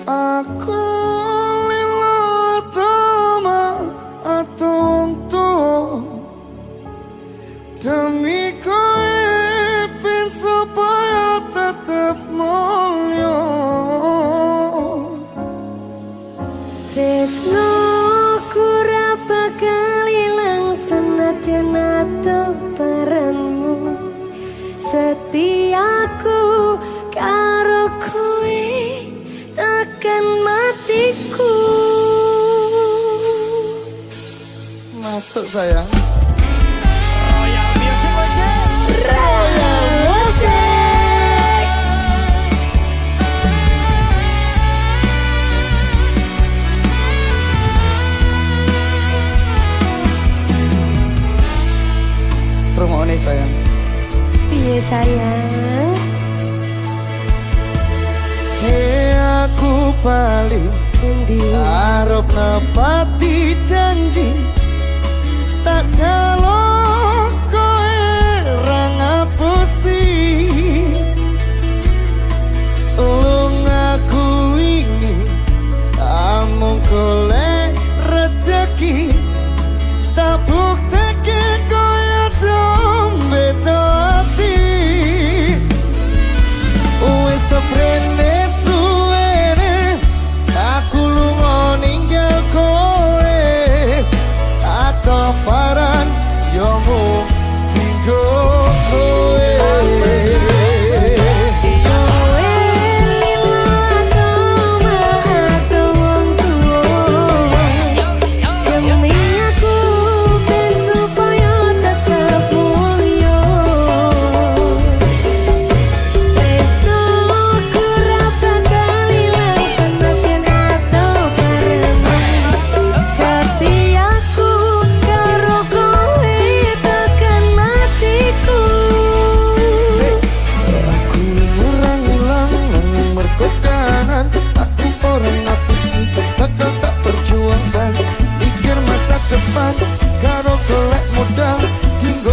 Aku lilo toma atau wong tuwa demi kowe ben supaya tetep mulya. Tresno ora bakal ilang senadyan adoh peranmu. Setiaku karo kowe tekan matiku. Masuk sayang. Royal Music Weekend. Royal Music. Promone sayang. Piye sayang? Aku bali Endi? arep nepati janji tak jaluk kowe ra ngapusi. Ulung aku wingi amung golek rejeki tak bukteke koyo beda ati. Wis seprene suwene aku lunga ninggal kowe atau paran yo mung dinggo kowe.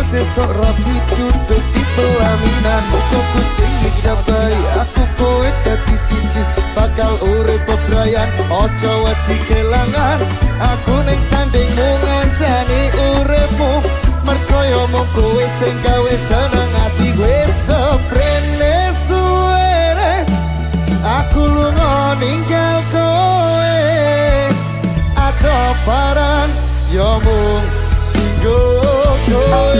Sesok rapi duduk di pelaminan muka putih ngecapai aku kowe dadi siji bakal urip bebrayan ojo wedi kelangan aku ning sandingmu ngancani uripmu mergo yo mung kowe sing gawe seneng ati kowe seprene suwene aku lunga ninggal kowe atau paran yo mung dinggo kowe.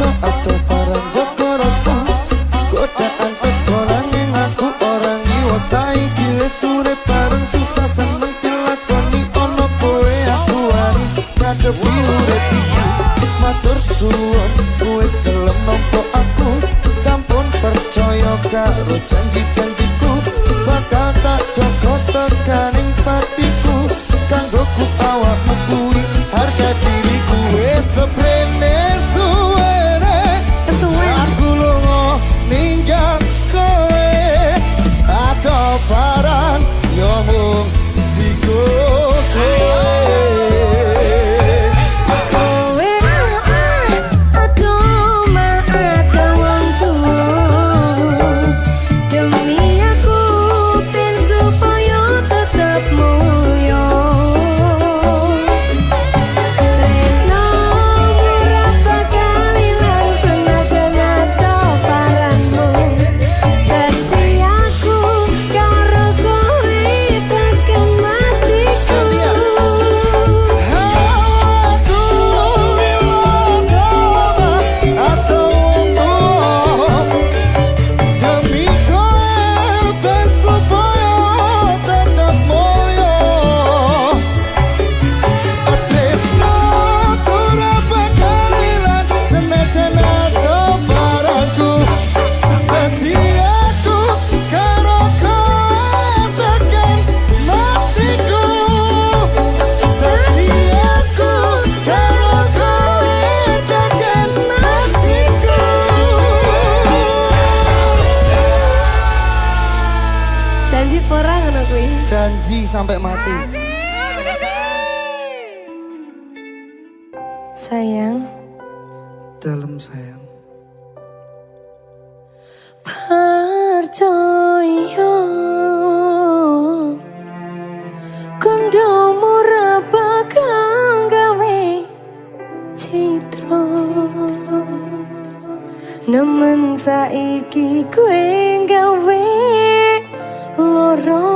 Atau parang joko rasa godaan tekonan yang aku orang iwa saiki wis urip bareng susah seneng dilakoni ono kowe aku hari ngadepi urip iki matur suwun wis gelem nampa aku sampun percaya karo janji-janjiku bakal tak jaga tekaning patiku kanggo ku awakmu kuwi harga diriku wis seprene ninggal kowe atau paran nyomong digo Kowe atau mah atau wong tuwa demi ngaji sampai mati. Sayang, Dalam sayang. percaya kondo ora bakal gawe citra, nemen saiki kowe gawe loro,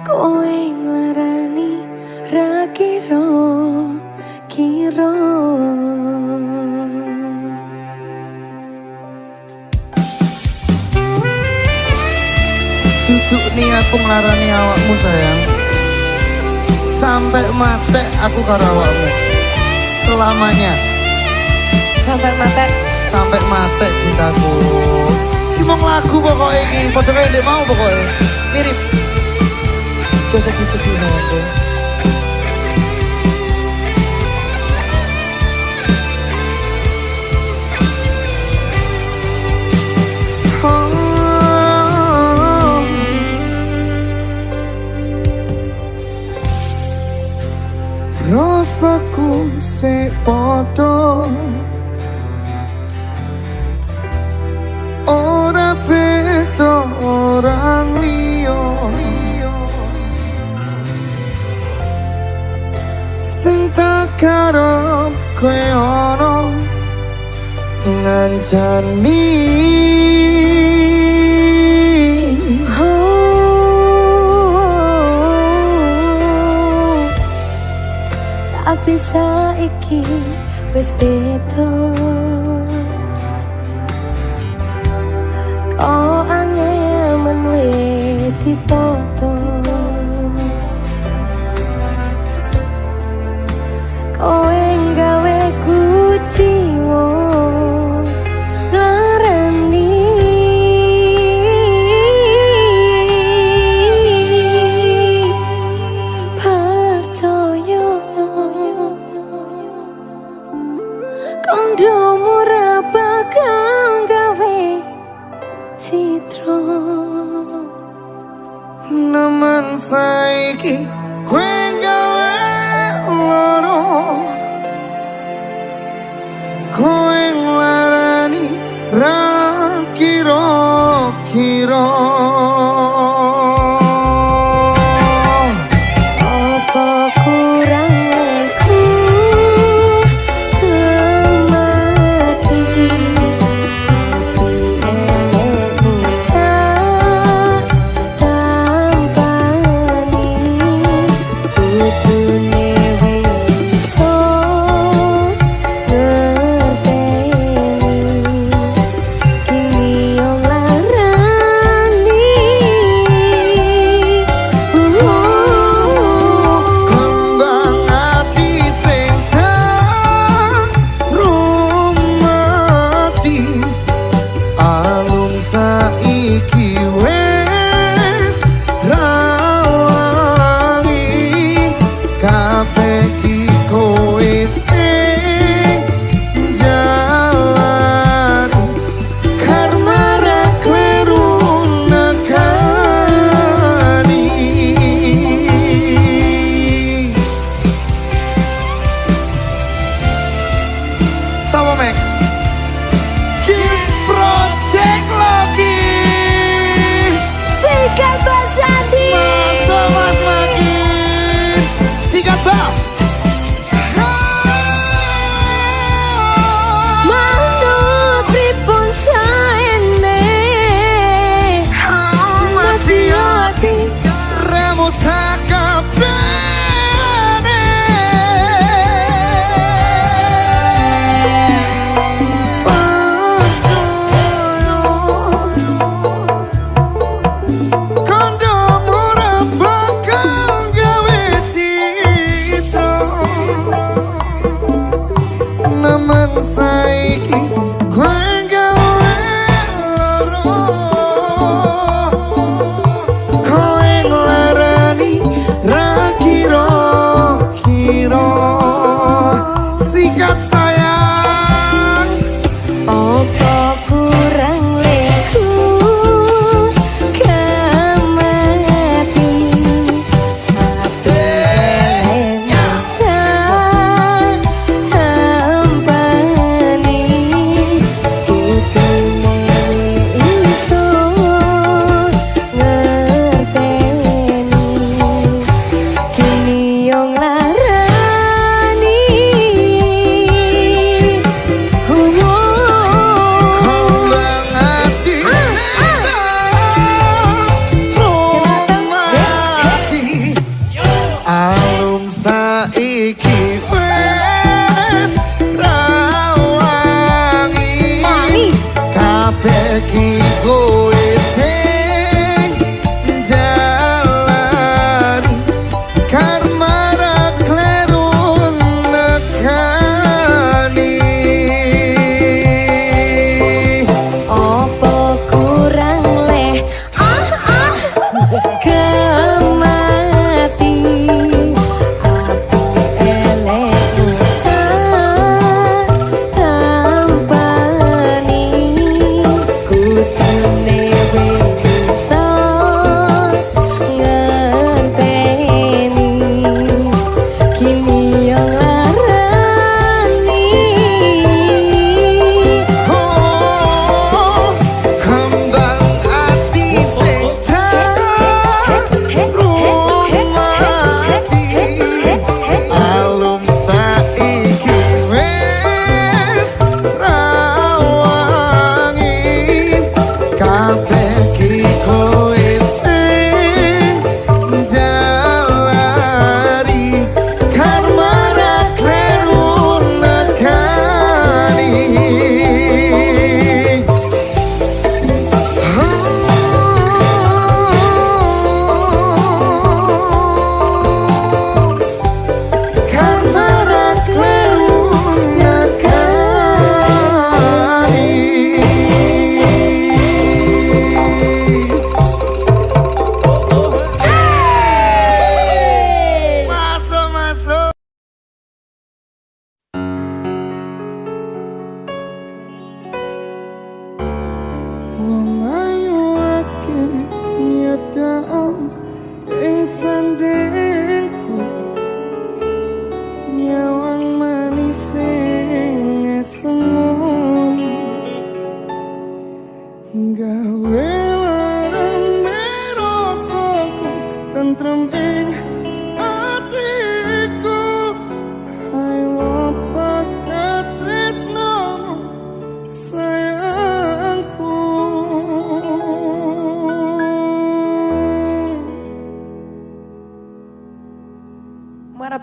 kowe nglarani ra kira-kira. Duduk nih aku ngelarani awakmu sayang. Sampai mati aku karo awakmu. Selamanya. Sampai mati. Sampai mati cintaku. Ki mong lagu pokoknya iki. Padha kaya ndek mau pokoknya. Mirip. Aja sedih-sedih sayangku. Rasaku sik padha ora beda orang liya sing tak karep kowe ana ngancani. Tapi saiki wis beda, kok angel menwe ditoto, kowe nggawe kuciwa ngarani. Kondo ora bakal gawe citra, nemen saiki kowe gawe loro, kowe nglarani ra kira-kira. Saiki wes rawangi kabeh iki kowe sing jalan karma ra kleru nekani. Sama Mek Kiss Project lagi. sikat basadi Masa Mas Makin sikat bal. manut pripun saene masih hati Remo sakabene kondo ora bakal gawe citra, nemen saiki kowe gawe loro, kowe nglarani ra kira-kira. Sikat sayang. apa kurang leku kamati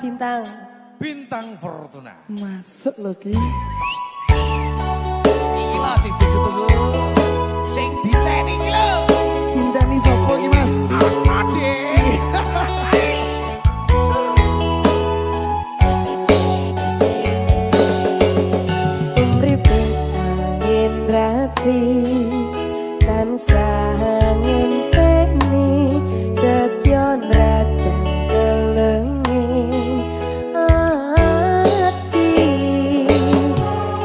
Bintang. Bintang Fortuna. Masuk lho Ki. Iki lho sing ditunggu. Sing diteni iki lho. Hindani sopo ki Mas? Ade. Sumripe angin rati tansah ngenteni setya nrajang kelenging ati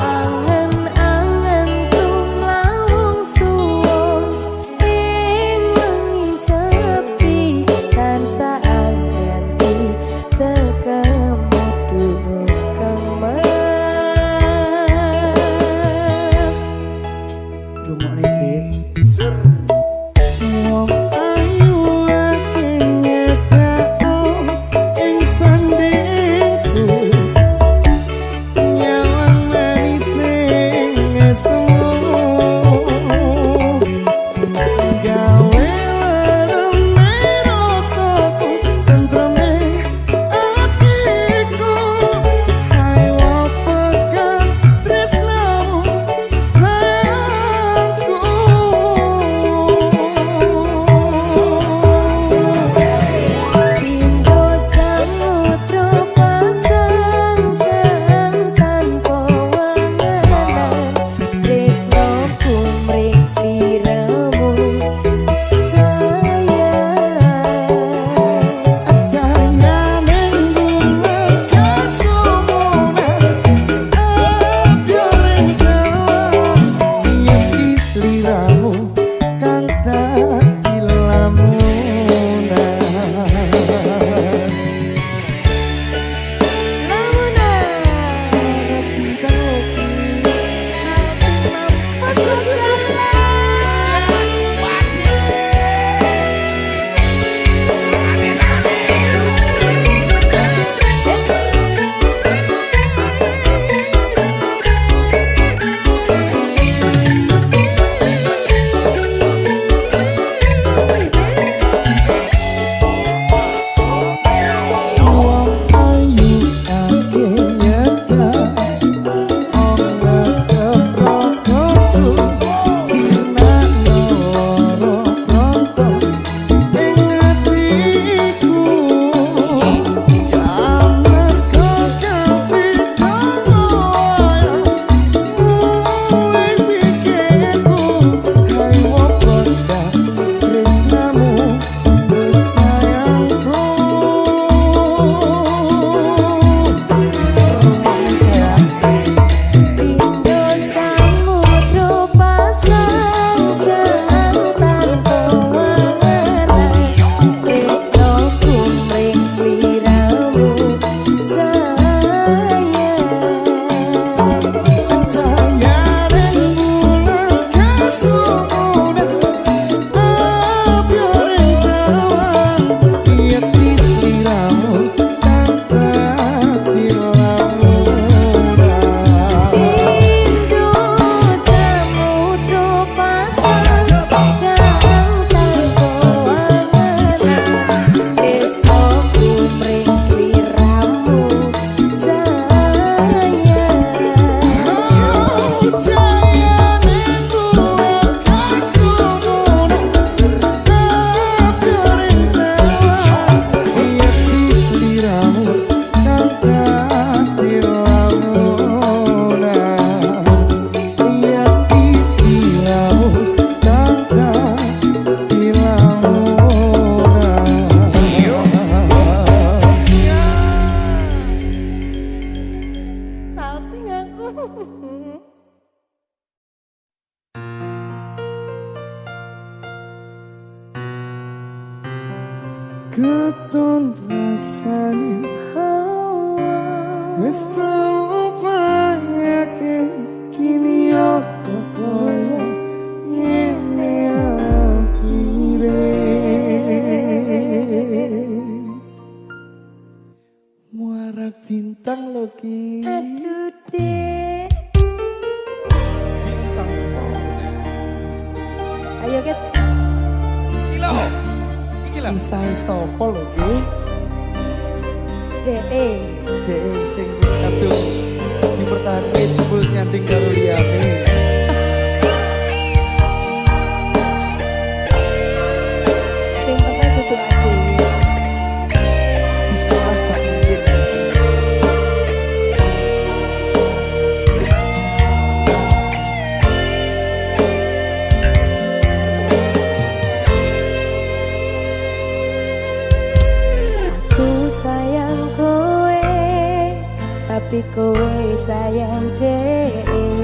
angen-angen tumlawung suwung ing wengi sepi tansah angganti tekemu kemas Rumokne Dik. Wong ayu ake nyedhao ing sandingku. Nyawang manis sing esuk. Gawe lerone rasaku tentreme atiku. Hai wapekan tresnamu sayangku. Pindho samudra pasang tanpa wanganan tresno kumring sliramu sayang Jayane bunga kasumuna abyoreng dawas Yeki sliramu kang dadi lamunan Wong ayu ake nyedhak ana keprokoku sinano loro pronto ing atiku amarga kapitamu muwe pikirku hai wapada tresnamu sayangku Pindho samudra pasang tanpa wanganan tresno kumring sliramu sayang Jayane bulan kasumuna abyoreng dawan Yeki sliramu kang dadi lamunan Pindho samudra pasang tanpa wanganan tresno kumring sliramu sayang Jayane bulan kasumuna abyoreng dawan Yeki sliramu kang dadi lamunan Yeki sliramu kang dadi lamunan salting aku Keton rasani wis tau payake kini aku koyo ngene akhire muara bintang lo Ki aduh dek Bintang Fortuna. ayo Ket Iki lho. Iki lho. Kisah sopo lo Ki DE sing wis kadung dipertahanke jebul nyanding karo liyane. sing penting dudu aku. Istilah gak mungkin. Aku sayang kowe tapi kowe sayang DE.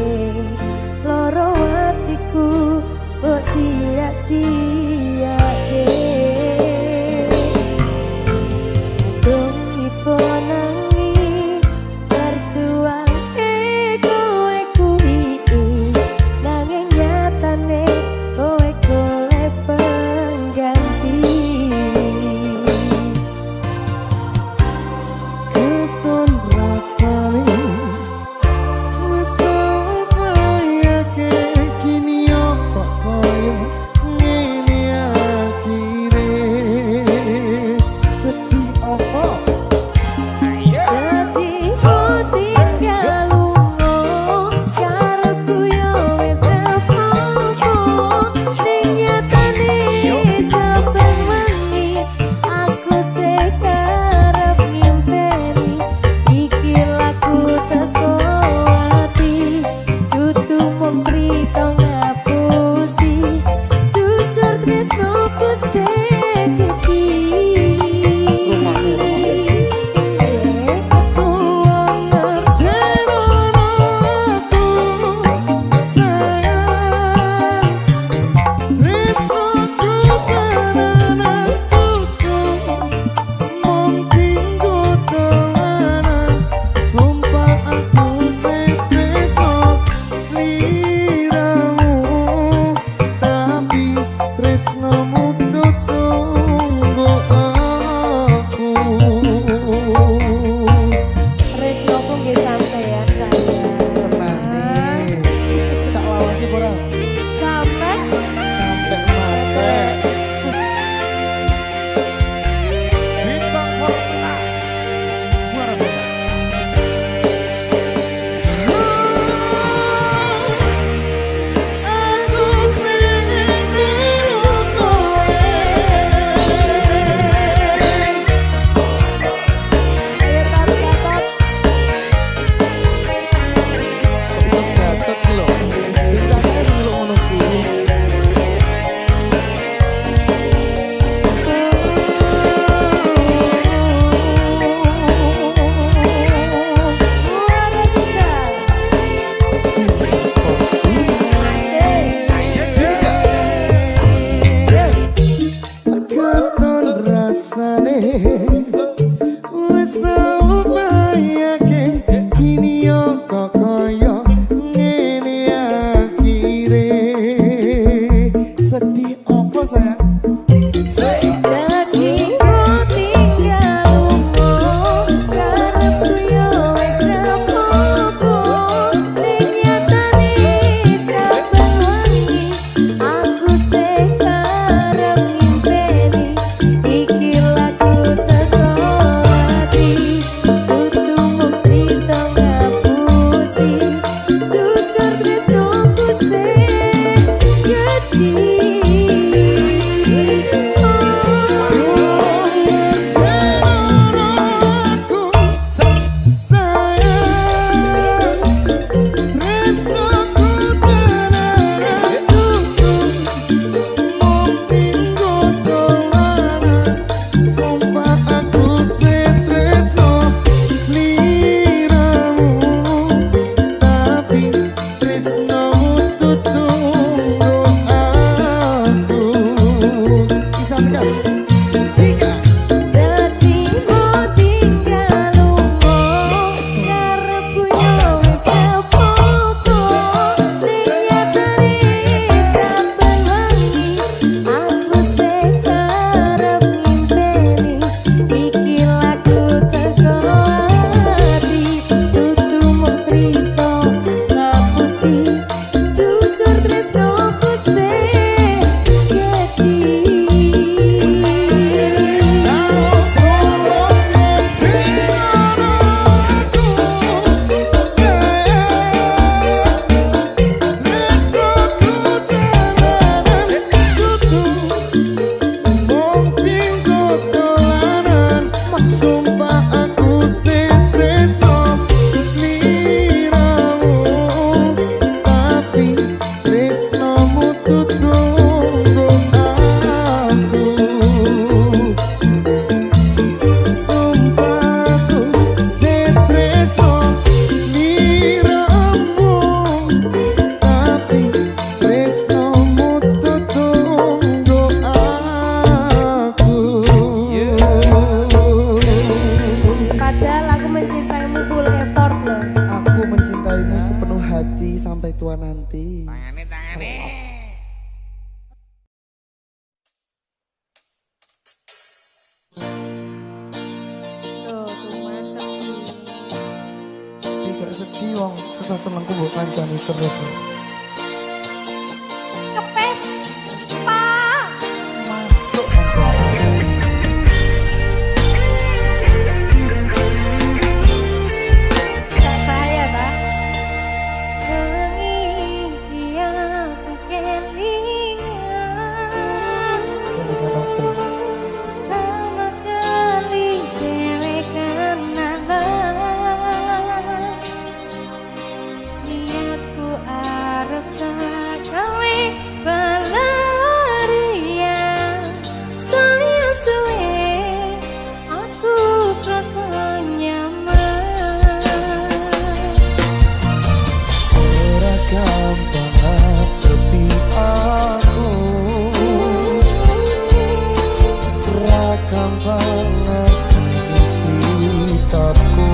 sepenuh hati sampai tua nanti. Tangane. Tidak sedih wong susah senengku mbok kancani terus. Kepes, Pak. Masuk kancani. Tak bahaya, Pak. Bengi aku kelingan. Kelingan apa? Pertama kali dewe kenalan. Niatku arep gawe pelarian. Saya suwe aku krasa nyaman. Ora gampang ngadepi aku. Ora gampang ngadepi sikapku.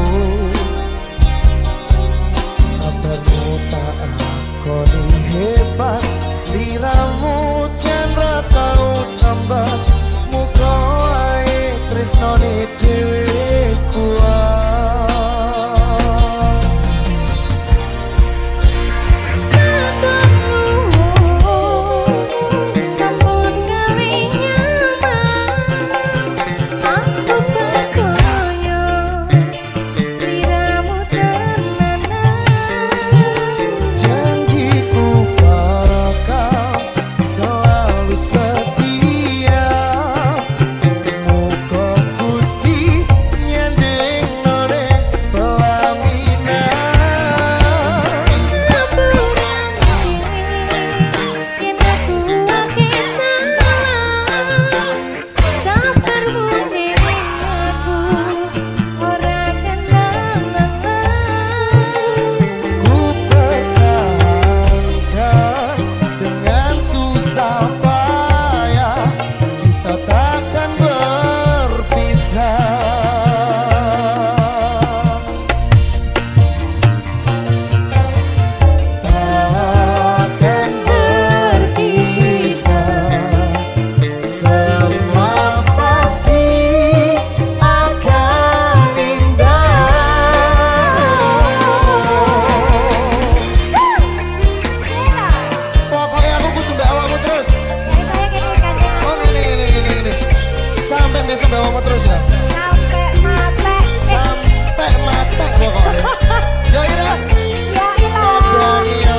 Sabarmu tak akoni hebat. Sliramu jan ra tau sambat. Muga wae tresnane dhewe kuat. Sampun gawe nyaman, aku percaya sliramu tenanan. Janjiku bakal selalu setia. Muga Gusti nyandingane pelaminan. Yen aku ake salah, sabarmu ning aku ora kenal. Ku pertahankan dengan susah payah. Kita takkan berpisah. Takkan berpisah. Semua pasti akan indah. Pokoknya aku kudu mbak awakmu terus. Oh ini. Sampai besok mbak awakmu terus ya. Sampai mati pokoknya. Ya Ira. Berani ya.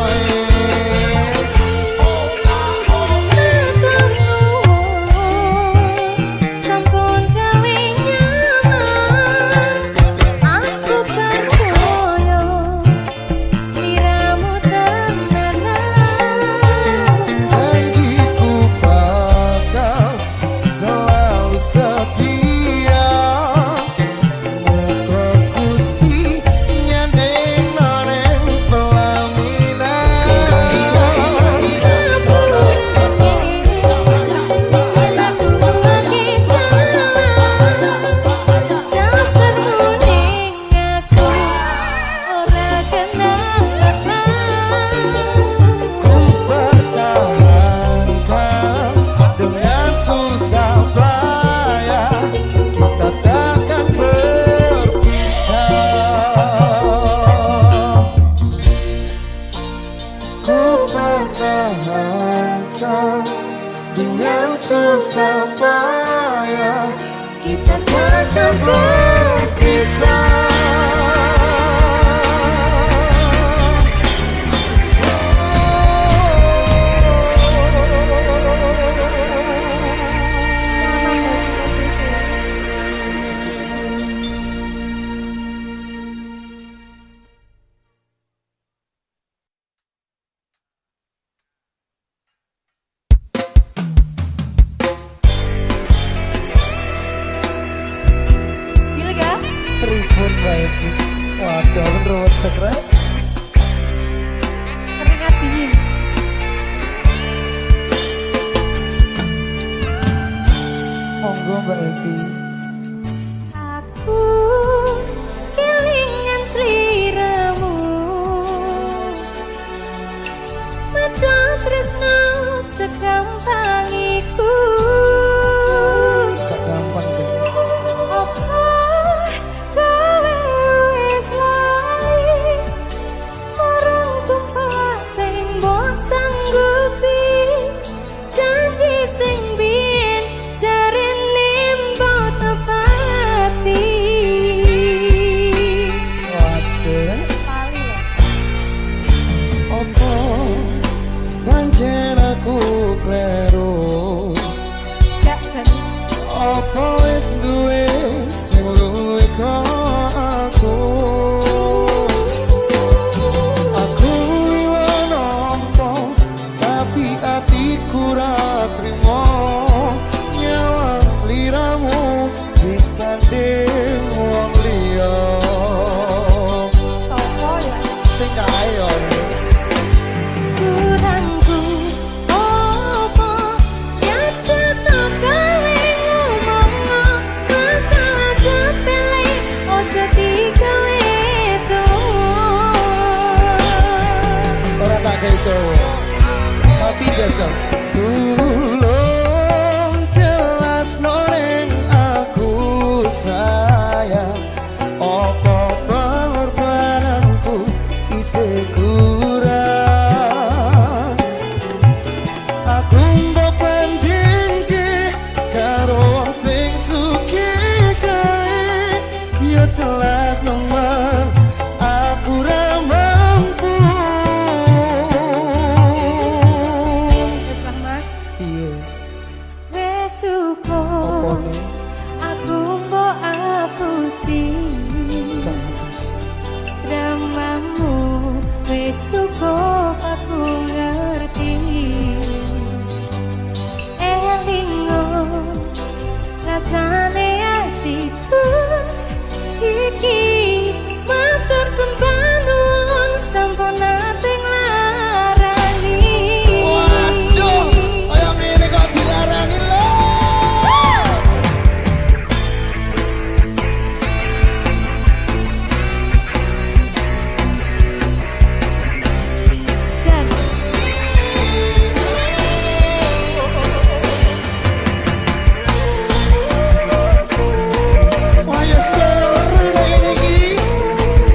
Sampun gawe nyaman, aku percaya sliramu tenanan. Janjiku bakal selalu setia. Muga Gusti nyandingane pelaminan. Ku pertahankan dengan susah payah. Kita takkan berpisah. Ku pertahankan dengan susah payah. Kita takkan berpisah. Tribun baik. Waduh, menurut sekret. Keringat dingin. Monggo Mbak Evi. Aku kelingan sliramu Kurangku opo nyacetno gawe ngomongno masalah sepele ojo digawe Ora tak keso. Tapi jajal. Tulung jelas neng aku sayang. Apa pengorbananku isih kurang. Aku mbok bandingke karo wong sing sugih kae. Ya jelas nemen aku ra mampu. Wis lah Mas, Piye? wis cukup. Apa nih? Aku mbok apusi Kamus. dramamu, wis cukup aku ngerti. Elingo rasane hatiku iki matur sembah nuwun sampun nate nglarani. Waduh, kaya ngene kok dilarani lho. Jan, Wah ya seru ngene iki.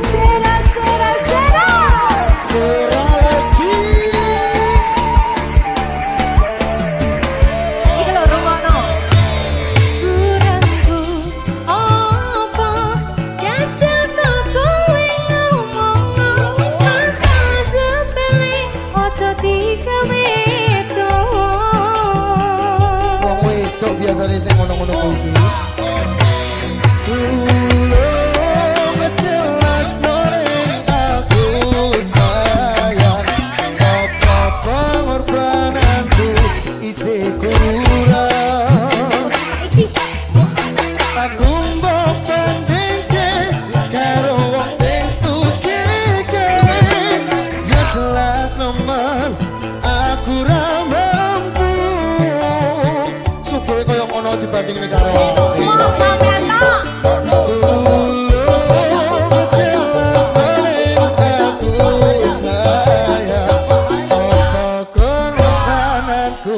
sera sera sera. Sera lagi. Iki lho rungokno. Kurangku opo nyacetno kowe ngomongno masalah sepele ojo digawe Wong wedok biasane sing ngono-ngono kuwi. Tulung jelas neng aku sayang. Apa pengorbananku isih kurang. Aku mbok bandingke karo wong sing sugih kae. Ya jelas nemen aku ra mampu. Sugih kaya ngono dibandingne karo awake. Tulung jelas neng aku sayang. Apa pengorbananku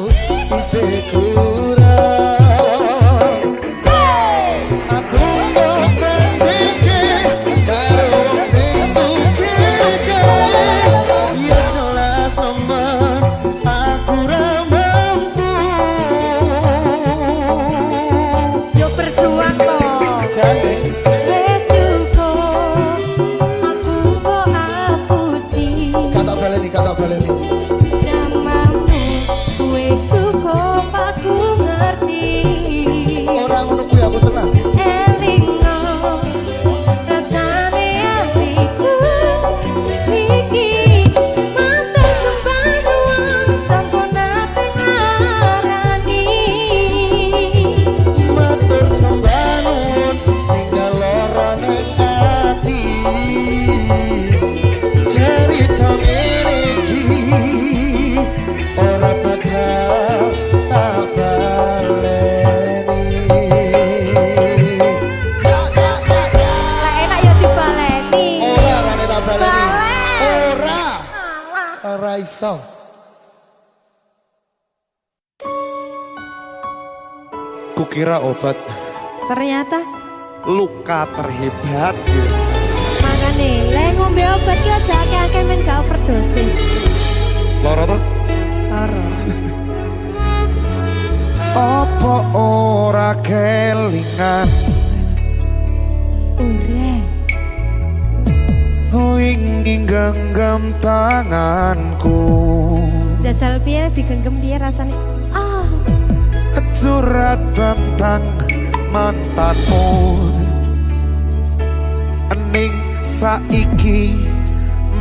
isih kurang. Aku mau bandingke karo wong sing sugih kae. Ya jelas nemen aku ra mampu. Yo berjuang to. Jane Wis cukup aku mbok apusi kata baleni dramamu, wis cukup aku ngerti. ora ngono kuwi aku tenang. Elingo rasane hatiku iki matur sembah nuwun sampun nate nglarani. Matur sembah nuwun tinggal lara ning ati. Cerita ngene iki ora bakal tak baleni. Lah enak ya dibaleni. Ora rane tak baleni. Balen. Ora. Alah. Ora iso. Kukira obat Ternyata luka terhebat. makane le ngombe obat ki aja akeh-akeh men gak overdosis. Loro tuh? Loro. Apa ora kelingan Ora. wingi genggam tanganku. Jajal piye digenggam piye rasane? Ah, Curhat tentang mantanmu. Ening saiki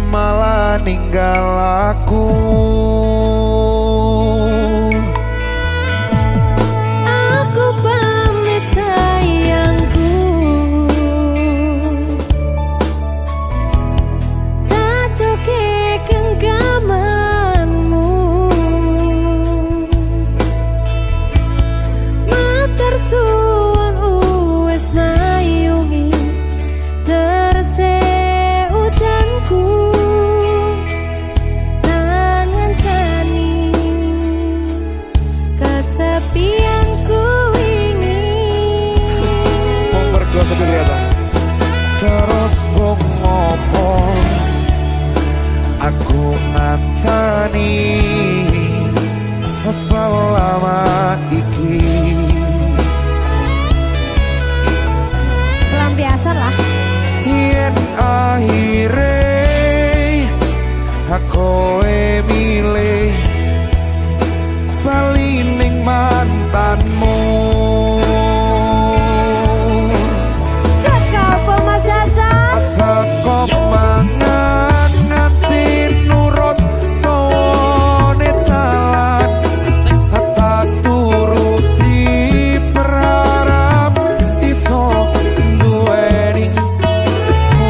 malah ninggal aku. aku pamit sayangku. Tak joget nganteni selama iki. Pelampiasan lah. Yen akhire kowe milih bali ning mantanmu. Saka pemasasan, saka mangan nganti nurut tone dalan, tak turuti berharap iso duweni.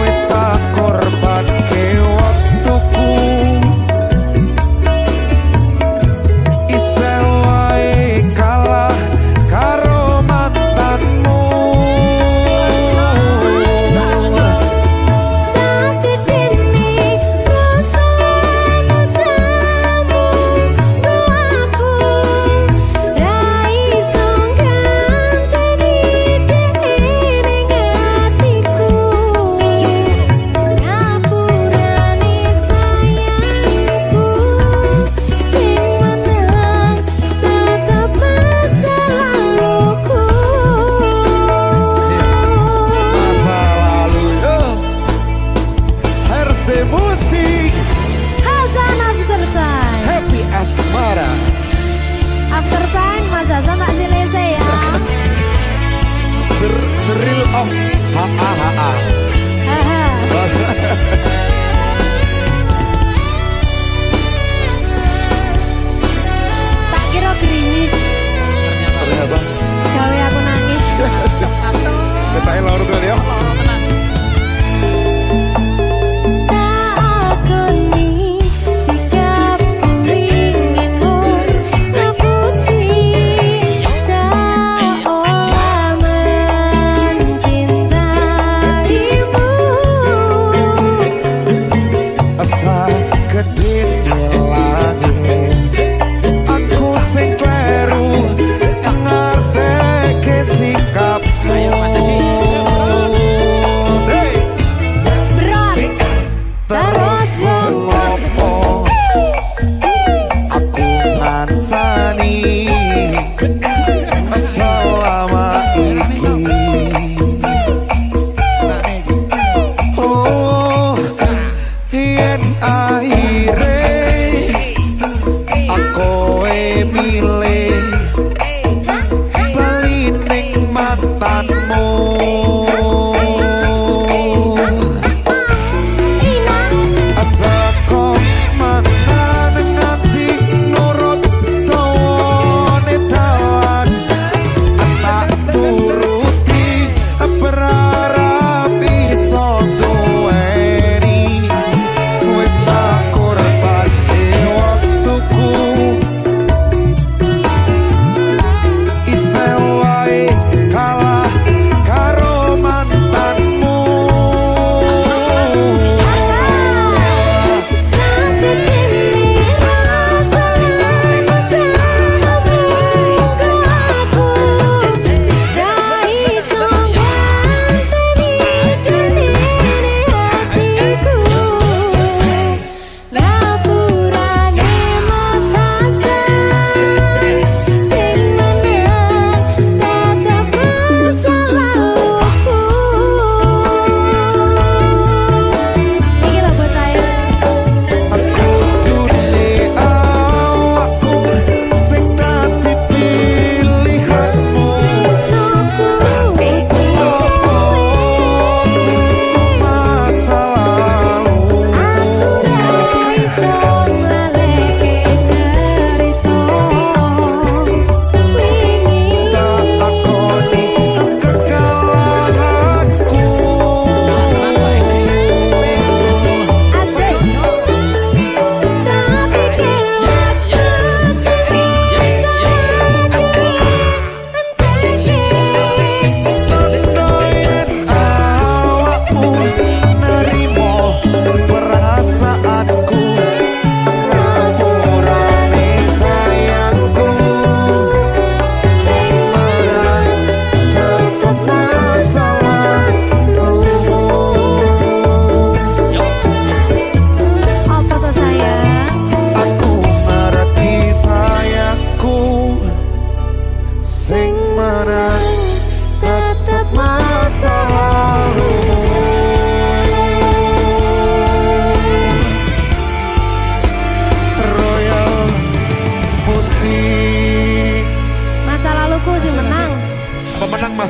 Wis tak korbanke waktuku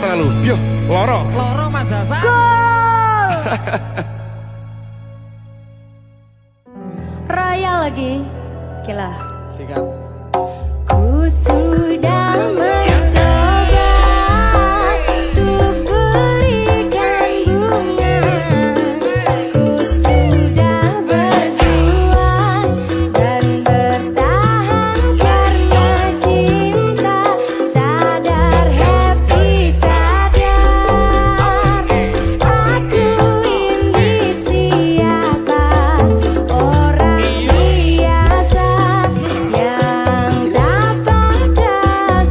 selalu. Yo, loro. Loro Mas Hasan. Gol. Raya lagi. Gila. Sikat. Ku sudah mencoba untuk berikan bunga. Ku sudah berjuang dan bertahan karena cinta. Sadar happy sadar, aku ini siapa, orang biasa yang tak pantas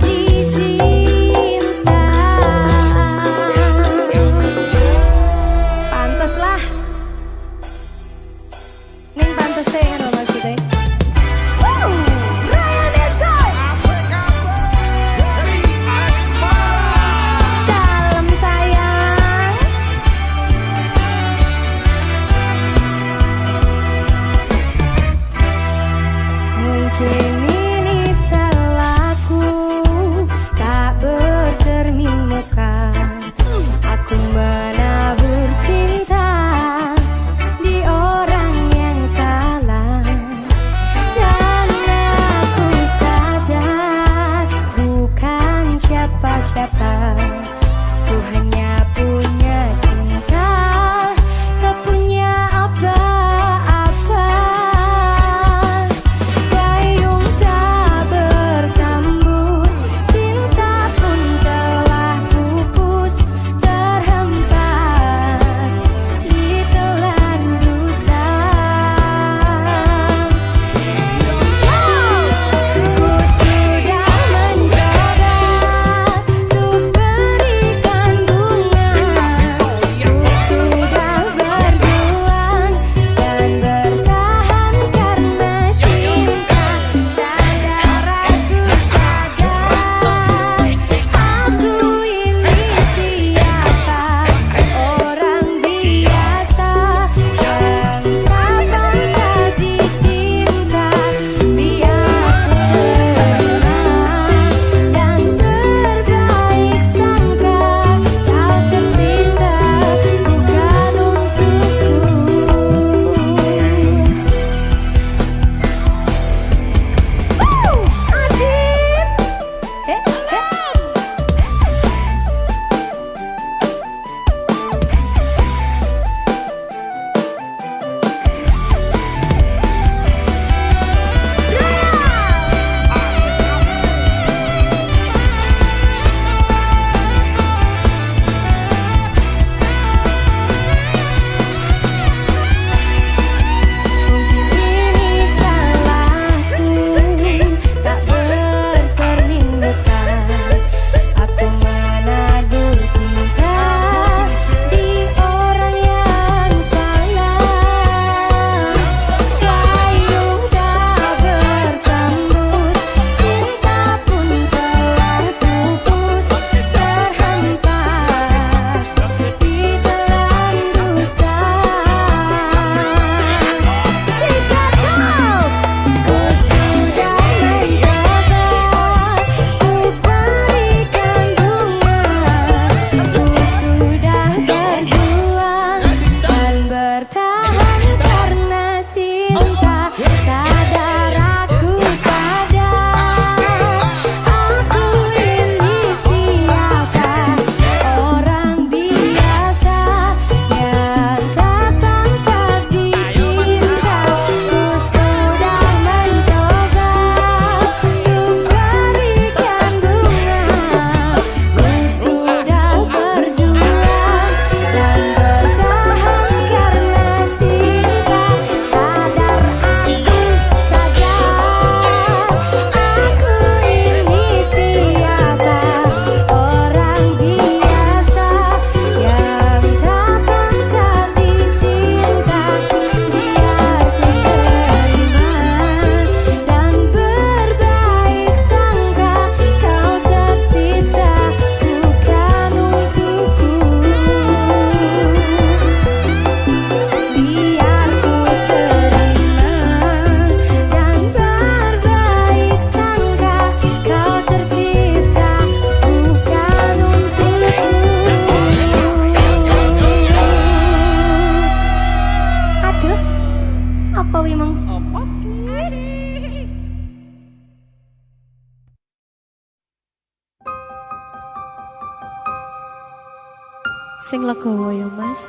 Sing legowo ya Mas.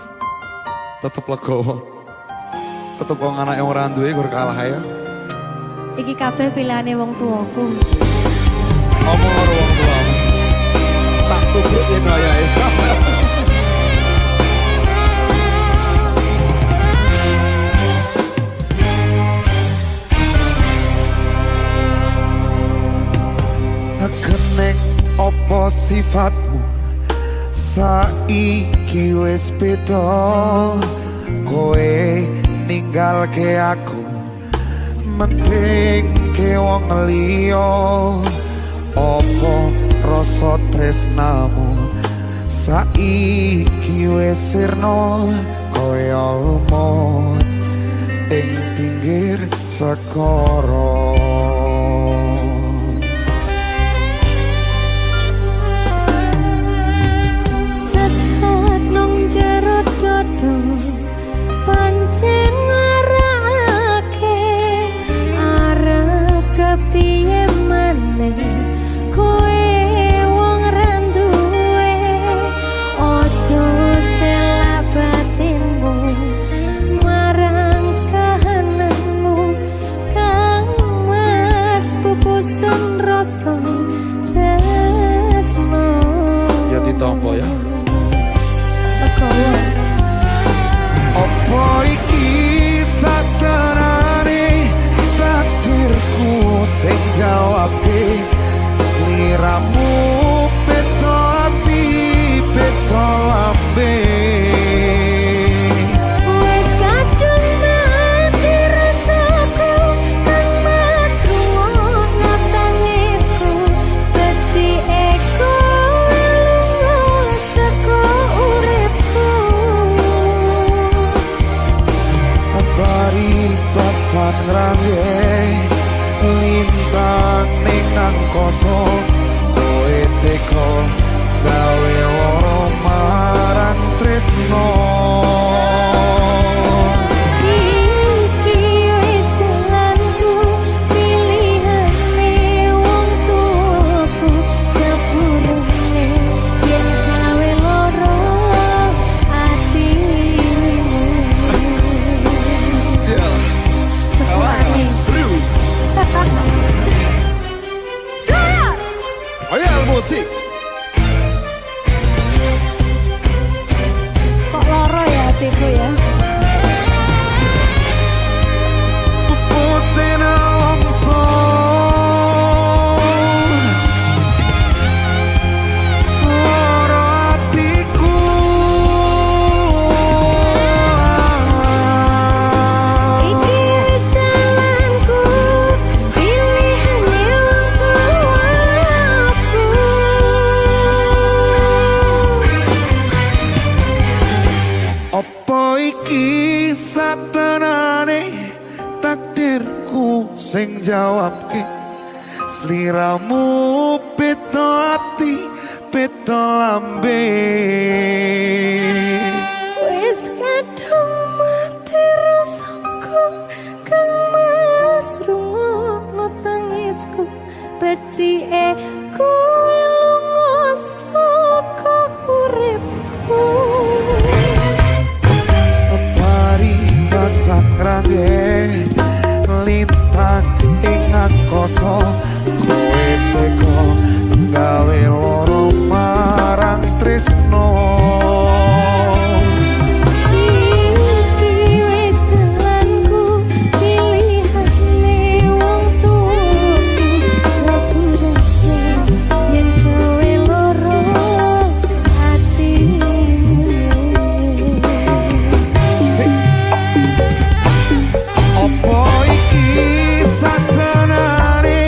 Tetep legowo. Tetep wong anak yang ora duwe gur kalah ya. Iki kabeh pilihane wong tuaku. Omong karo wong tuamu. Tak tubruk yen wayahe. Kenek opo sifatmu saiki wis beda kowe ninggalke aku mending ke wong liya opo rasa tresnamu saiki wis sirna kaya lumut ing pinggir sekara. Pancen ngarake arep kepiye maneh kowe wong randuwe ojo selak batinmu marang kahananmu kang mas pupusan rasa tresno ya ditompo ya. Apa iki satarane takdirku sing jawabke liramu peto ati peto lambe wis kadung mati rasaku kang mas rungokno tangisku beci eko lunga saka uripku bari pasan rangge lintang ning angkasa kowe teko gawe loro marang tresno iki wis dalanku pilihane wong tuaku sepurane yen gawe loro atimu ayo musik kok loro ya hatiku ya. pusena longsor loro atiku Iki wis dalanku pilihane wong tuaku. apa iki satenane takdirku sing jawabke sliramu peto ati peto lambe Wis kadung mati rasaku kang mas rungokno tangisku becike kowe lunga saka uripku Mari pasang rangge lintang ing angkasa kowe teko gawe loro marang tresno iki wis dalanku pilihane wong tuaku sepurane yen kowe loro atimu apa iki satenane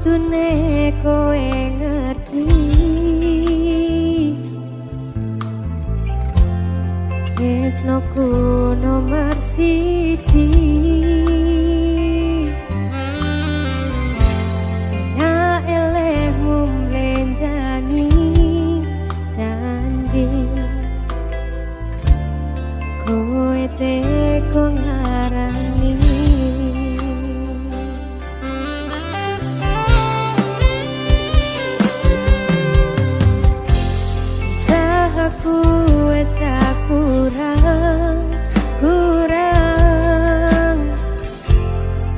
Sewaktune kowe ngerti tresnoku nomor siji ya elehmu mlenjani janji kowe teko ngarani sahaku wes kurang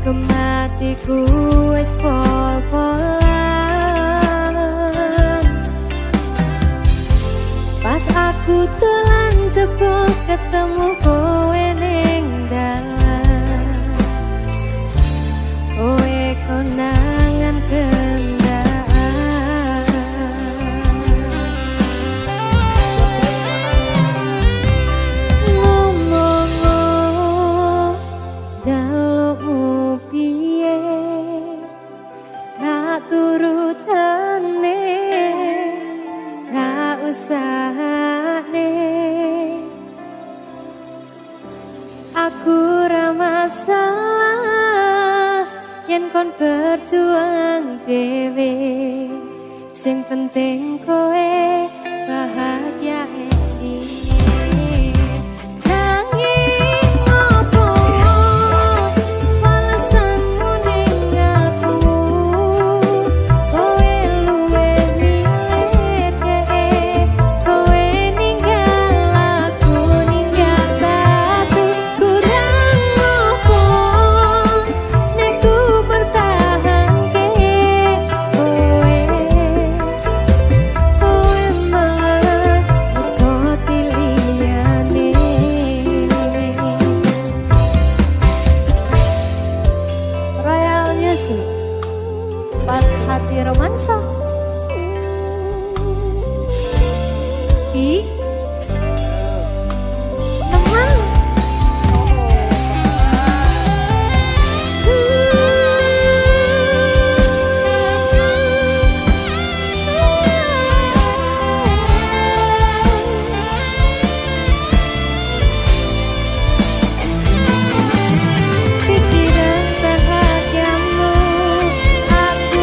kematiku wes pol-polan pas aku telan jebul ketemu kowe ning dalan kowe konangan kendaan ngomong jalukmu piye tak turutane tak usahane aku ra masalah yen kon berjuang dhewe sing penting kowe bahagia pas hati romansa teman pikiran bahagiamu aku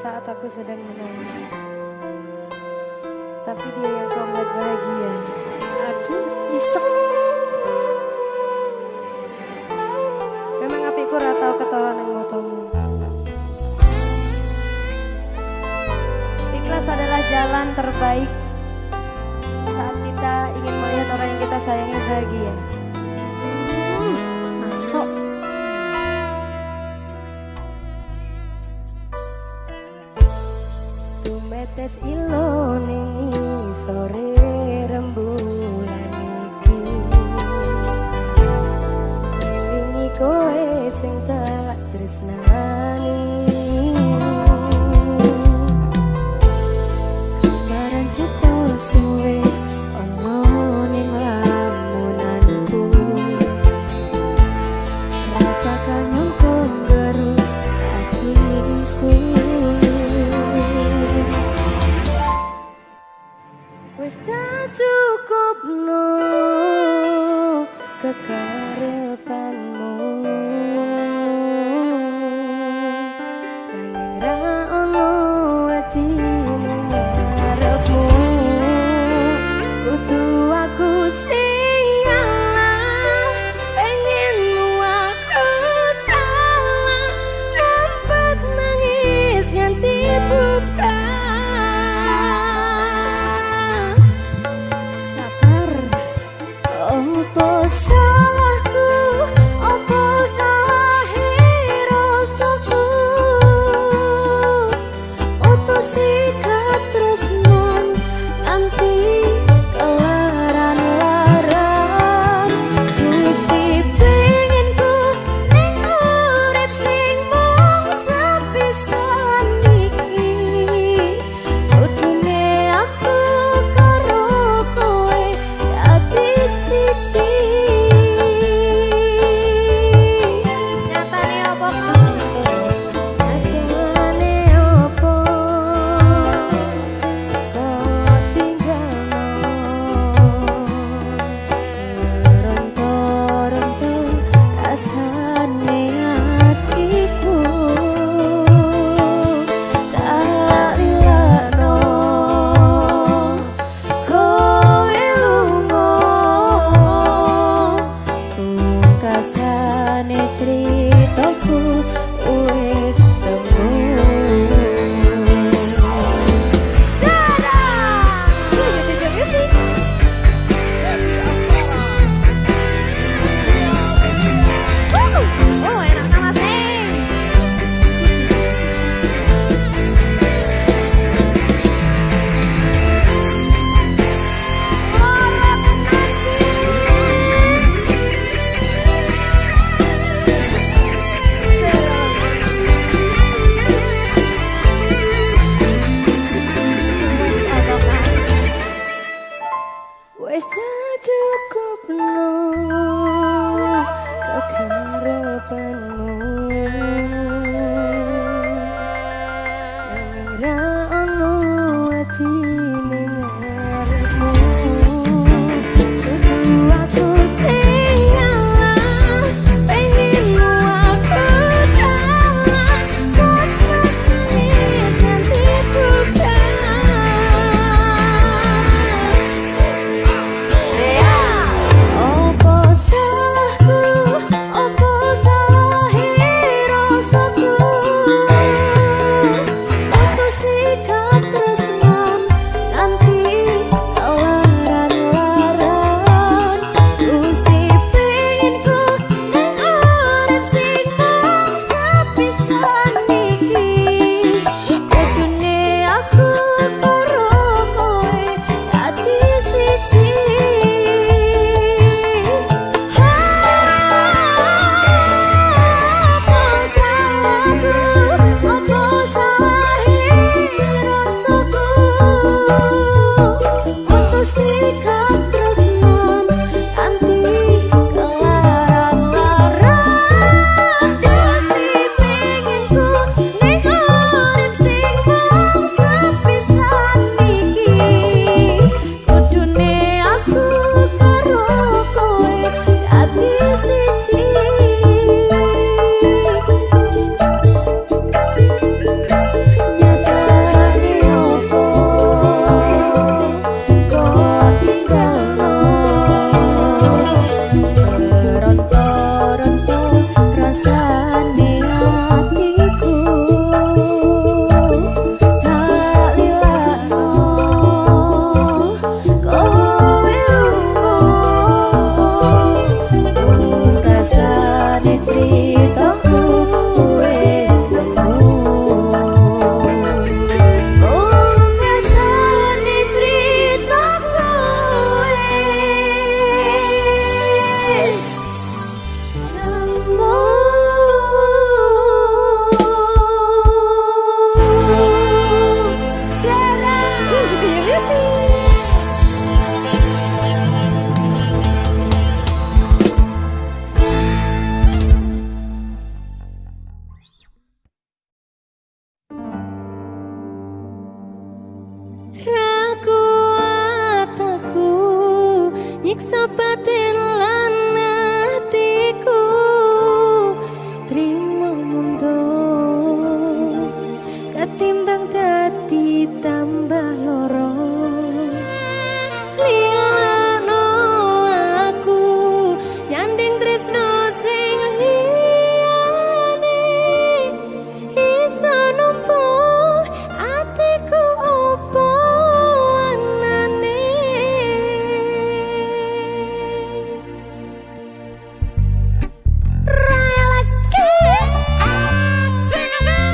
saat aku sedang menangis. tapi dia yang kau buat bahagia. Aduh, isek. Memang apiku ratau ketoran yang motomu. Ikhlas adalah jalan terbaik saat kita ingin melihat orang yang kita sayangi bahagia. Masuk. Tumetes ilo ning sore rembulan iki. Wingi kowe sing tak tresnani. Barang kita sing wis ono ning lamunanku. Rapakan nyongko gerus hatiku. Wis tak cukup no kekarepanmu. Nanging ra ono ati ning ngarepmu. Kudu aku sing ngalah, pengenmu aku salah. Nampak nangis nganti buta. Opo salahku, opo salahe rasaku, opo sih ketimbang dadi tambah loro. Lilano aku nyanding tresno sing liyane, iso numpu atiku opo anane. Raya lagi asing asing.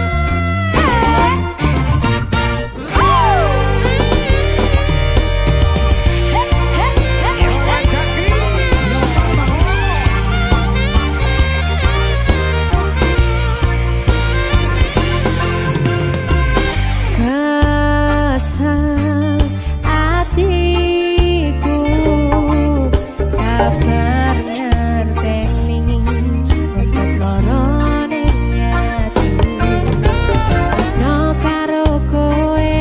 Kesal hatiku sabar ngerteni untuk lorone ati. Tresno karo kowe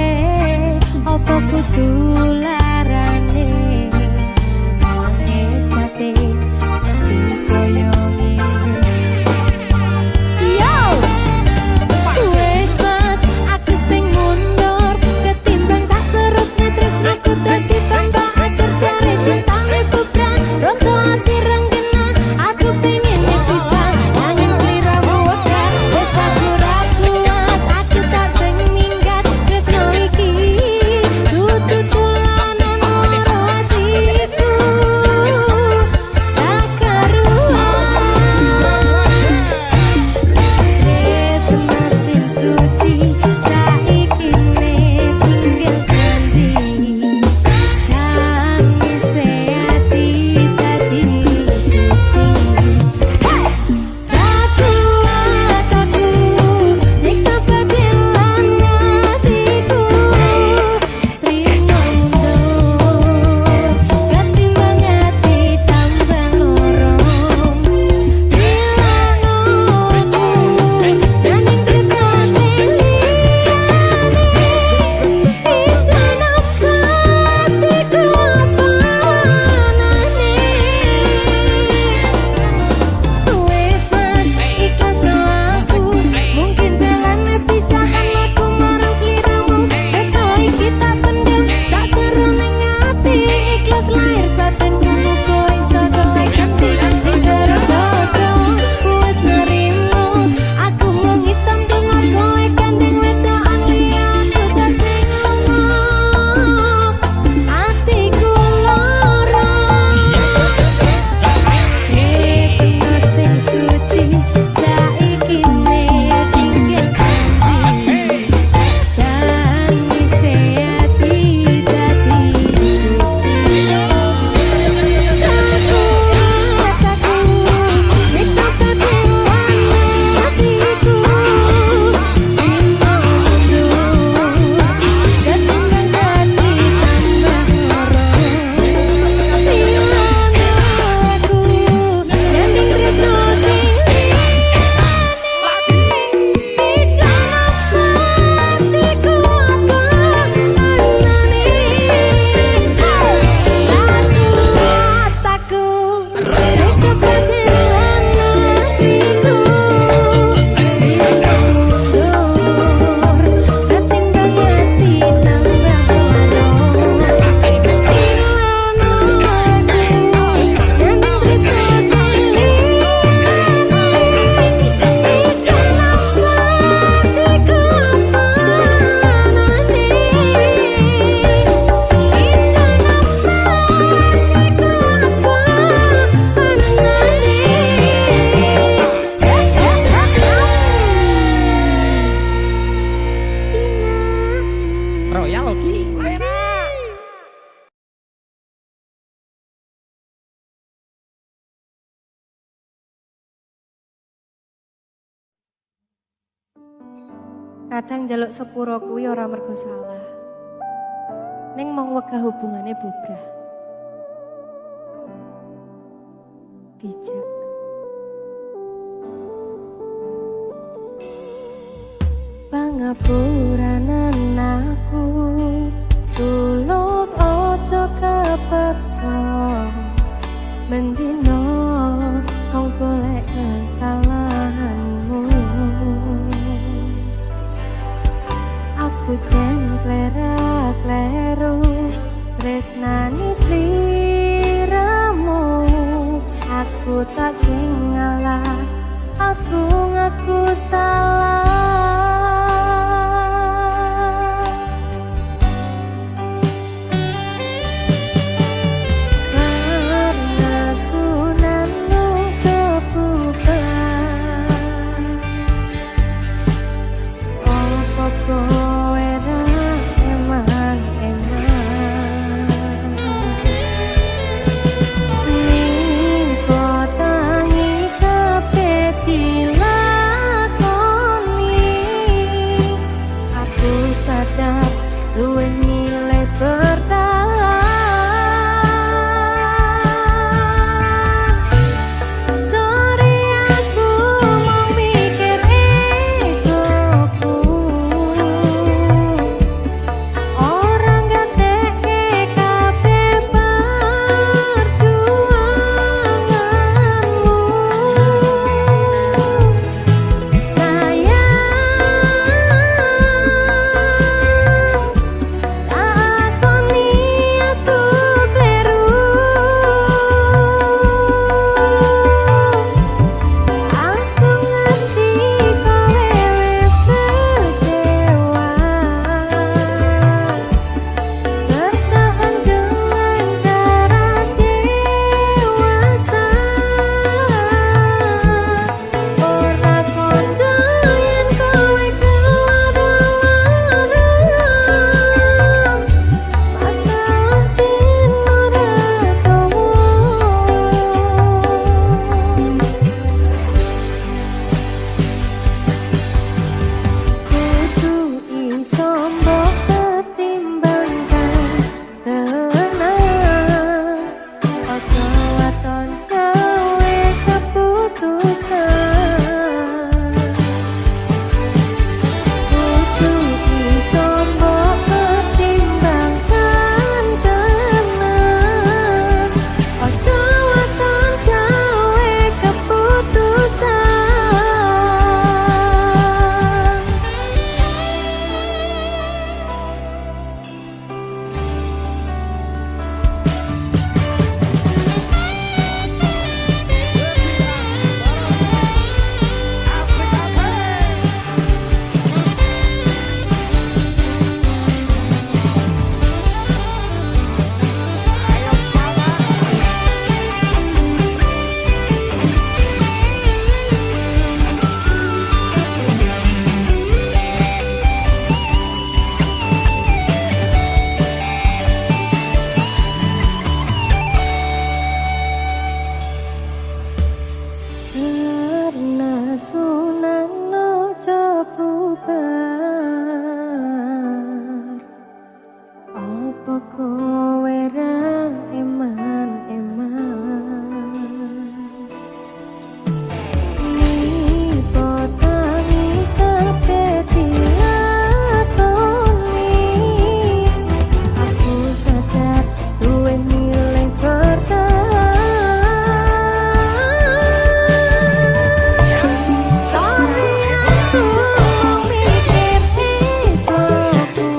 opo kudu larane, nangis pati nganti koyo ngene. Yo! Wes mas, aku sing mundur ketimbang tak terus tresnaku dadi tambah ajar jare cintane bubrang. Rasa ati renggena, aku pengen nyekisa nanging sliramu wekar. Wes aku ra kuat, aku tak sing minggat. Tresno iki dudu tulanan loro atiku tak karuan. Tresno sing suci saiki ne tinggal janji, tangise ati dadi bukti. Tak kuat aku nyiksa padilan hatiku, trimo mundur ketimbang ati tambah loro. Dilano aku nanging tresno sing liyane, iso nampa atiku apa anane. Wes mas, ikhlasno aku, mungkin dalane pisahan aku marang sliramu. Tresno iki tak pendem sak jeroning ati, ikhlas lahir batinku muga iso golek ganti. Ning jero dodo wes nerimo, aku mung iso ndonga kowe gandeng wedokan liya. Aku tak sing ngomong, atiku lara. Tresno sing suci saiki ne tinggal janji, tangise ati dadi bukti. Tak kuat aku nyiksa padilan hatiku, trimo mundur ketimbang dadi tambah loro. Dilano aku nyanding tresno sing liyane, iso nampa atiku apa anane. Tak kuat aku nyiksa padilan hatiku, trimo mundur ketimbang ati tambah loro. Dilano aku nyanding tresno sing liyane, iso nampa atiku apa anane. Iso nampa atiku apa anane. Royal lagi. Kadang njaluk sepuro kuwi ora mergo salah, ning mung wegah hubungane bubrah. Bijak. Pangapuranan aku tulus ojo kepeksa, mendino wong golek kesalahanmu. aku jan kleru tresnani sliramu aku tak sing ngalah aku ngaku salah karena sunanmu kebukaan apa kowe ra eman ning kotangi kabeh dilakoni aku sadar luwih nilai bertahan sorry aku mau mikir egoku orang gatekke kabeh perjuanganmu sayang takoni aku kleru aku ngerti kowe wis kecewa bertahan dengan cara dewasa ora kondo yen kowe kelarang masalah din ora tuwa kudu iso mbok pertimbangkan tenang ojo waton gawe keputusan kudu iso mbok pertimbangkan tenang ojo waton gawe keputusan karena sunan ojo bubar apa kowe ra eman nipo tangi kabeh dilakoni aku sadar luwih nilai bertahan sorry aku mau mikir egoku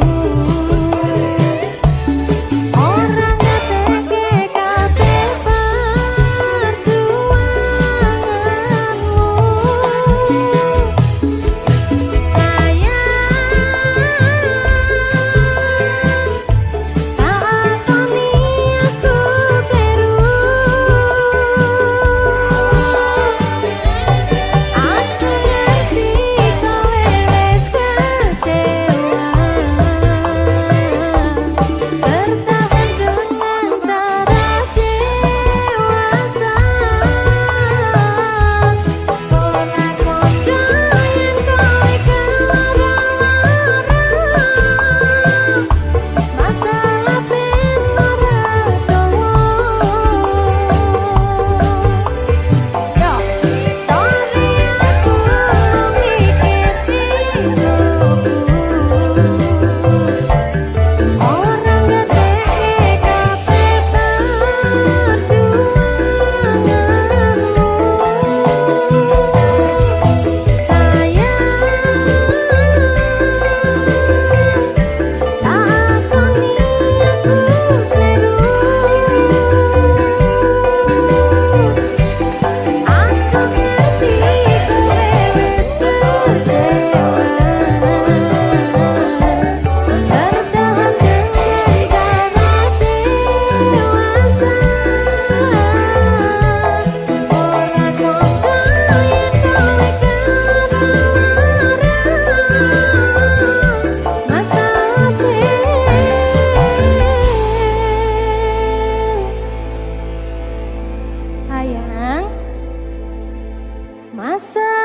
sayang. Masa